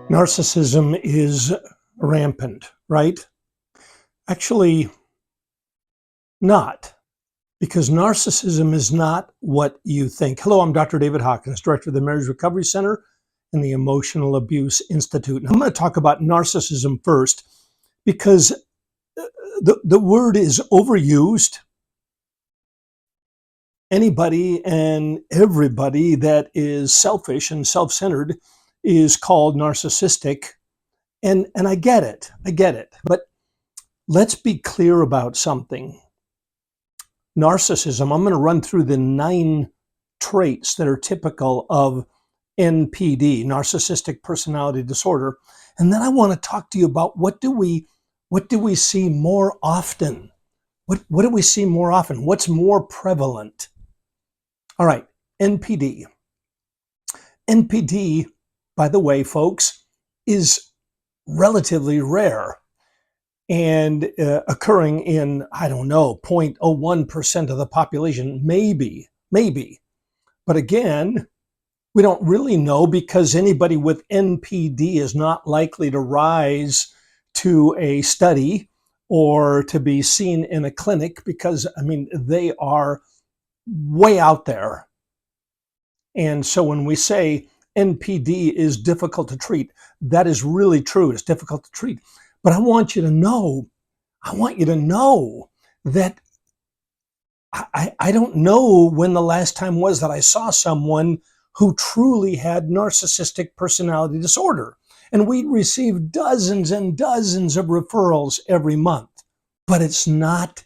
Narcissism is rampant, right? Actually, not, because narcissism is not what you think. Hello, I'm Dr. David Hawkins, Director of the Marriage Recovery Center and the Emotional Abuse Institute. And I'm going to talk about narcissism first because the word is overused. Anybody and everybody that is selfish and self-centered is called narcissistic. And I get it. But let's be clear about something. Narcissism, I'm going to run through the 9 traits that are typical of NPD, Narcissistic Personality Disorder. And then I want to talk to you about what do we see more often? What do we see more often? What's more prevalent? All right, NPD. NPD, by the way, folks, is relatively rare and occurring in, I don't know, 0.01% of the population, maybe. But again, we don't really know because anybody with NPD is not likely to rise to a study or to be seen in a clinic because, I mean, they are way out there. And so when we say NPD is difficult to treat, that is really true. It's difficult to treat. But I want you to know that I don't know when the last time was that I saw someone who truly had narcissistic personality disorder. And we receive dozens and dozens of referrals every month. But it's not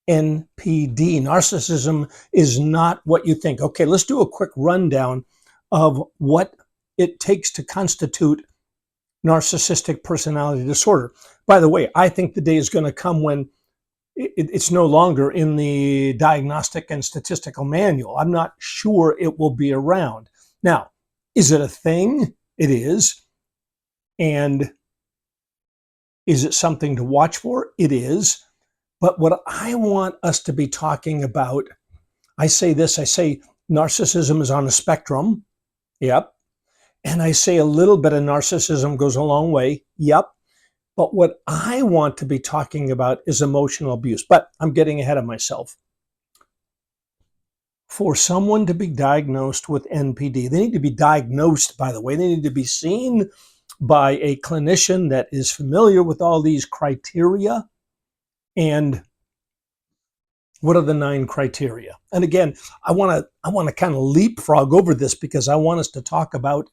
NPD. Narcissism is not what you think. Okay, let's do a quick rundown of what it takes to constitute narcissistic personality disorder. By the way, I think the day is going to come when it's no longer in the Diagnostic and Statistical Manual. I'm not sure it will be around. Now, is it a thing? It is. And is it something to watch for? It is. But what I want us to be talking about, I say narcissism is on a spectrum. Yep. And I say a little bit of narcissism goes a long way. Yep. But what I want to be talking about is emotional abuse. But I'm getting ahead of myself. For someone to be diagnosed with NPD, they need to be diagnosed, by the way. They need to be seen by a clinician that is familiar with all these criteria. And what are the 9 criteria? And again, I want to kind of leapfrog over this because I want us to talk about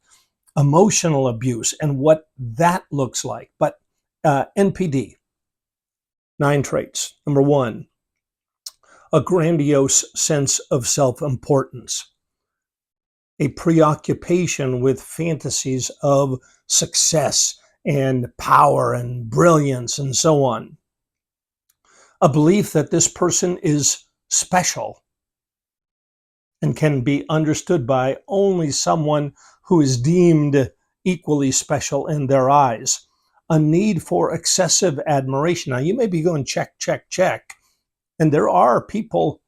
emotional abuse and what that looks like. But NPD, 9 traits. Number 1, a grandiose sense of self-importance, a preoccupation with fantasies of success and power and brilliance and so on. A belief that this person is special and can be understood by only someone who is deemed equally special in their eyes. A need for excessive admiration. Now, you may be going check. And there are people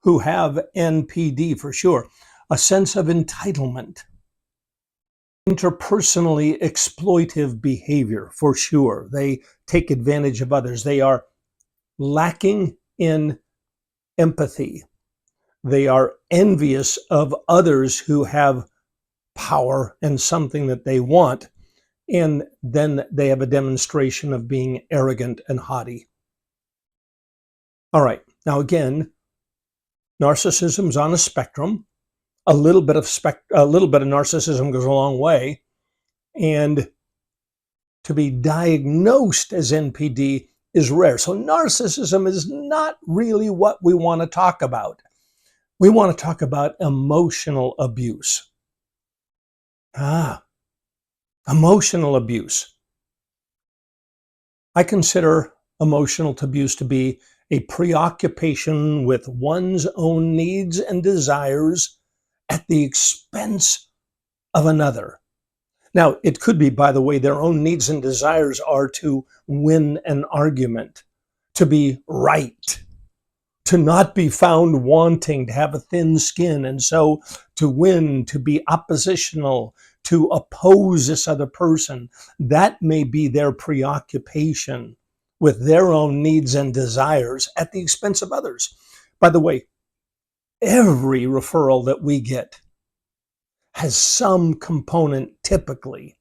who have NPD for sure. A sense of entitlement. Interpersonally exploitive behavior for sure. They take advantage of others. They are lacking in empathy. They are envious of others who have power and something that they want, and then they have a demonstration of being arrogant and haughty. All right, now again, narcissism's on a spectrum. A little bit of narcissism goes a long way, and to be diagnosed as NPD is rare. So narcissism is not really what we want to talk about. We want to talk about emotional abuse. Emotional abuse. I consider emotional abuse to be a preoccupation with one's own needs and desires at the expense of another. Now, it could be, by the way, their own needs and desires are to win an argument, to be right, to not be found wanting, to have a thin skin, and so to win, to be oppositional, to oppose this other person. That may be their preoccupation with their own needs and desires at the expense of others. By the way, every referral that we get has some component typically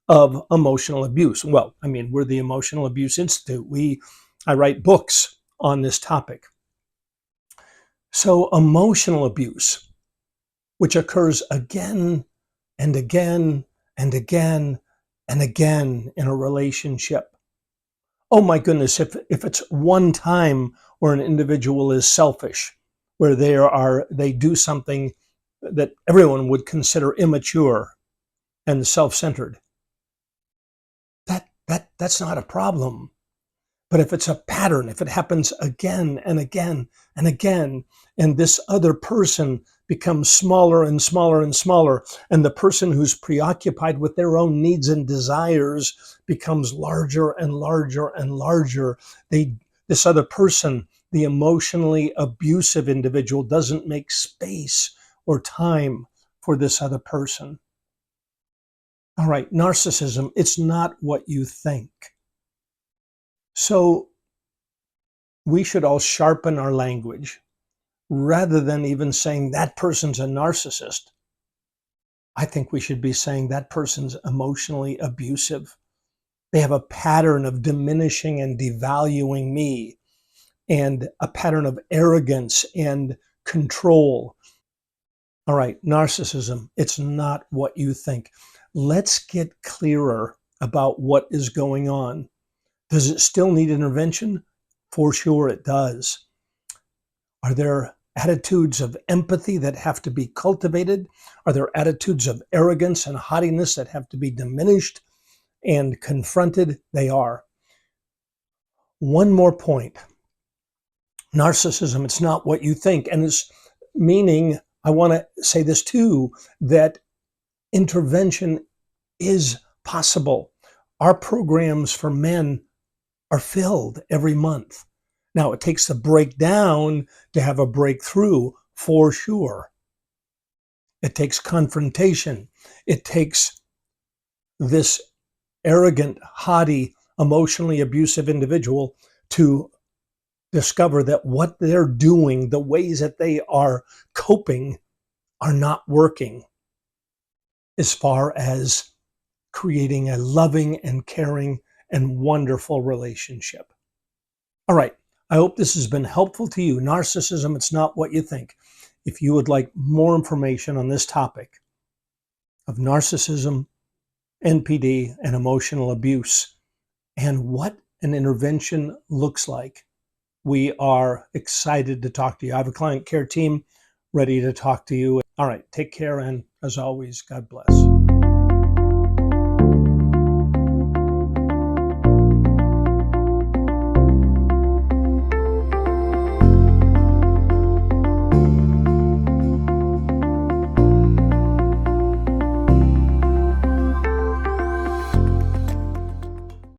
of emotional abuse. Well, I mean, we're the Emotional Abuse Institute. I write books on this topic. So emotional abuse, which occurs again and again and again and again in a relationship. Oh my goodness, if it's one time where an individual is selfish, where they do something that everyone would consider immature and self-centered, that's not a problem. But if it's a pattern, if it happens again and again and again, and this other person becomes smaller and smaller and smaller, and the person who's preoccupied with their own needs and desires becomes larger and larger and larger, this other person, the emotionally abusive individual, doesn't make space or time for this other person. All right, narcissism, it's not what you think. So we should all sharpen our language rather than even saying that person's a narcissist. I think we should be saying that person's emotionally abusive. They have a pattern of diminishing and devaluing me, and a pattern of arrogance and control. All right, narcissism, it's not what you think. Let's get clearer about what is going on. Does it still need intervention? For sure it does. Are there attitudes of empathy that have to be cultivated? Are there attitudes of arrogance and haughtiness that have to be diminished and confronted? They are. One more point. Narcissism, it's not what you think. And it's meaning, I want to say this too, that intervention is possible. Our programs for men are filled every month. Now, it takes a breakdown to have a breakthrough, for sure. It takes confrontation. It takes this arrogant, haughty, emotionally abusive individual to discover that what they're doing, the ways that they are coping, are not working as far as creating a loving and caring and wonderful relationship. All right. I hope this has been helpful to you. Narcissism, it's not what you think. If you would like more information on this topic of narcissism, NPD, and emotional abuse, and what an intervention looks like, we are excited to talk to you. I have a client care team ready to talk to you. All right. Take care. And as always, God bless.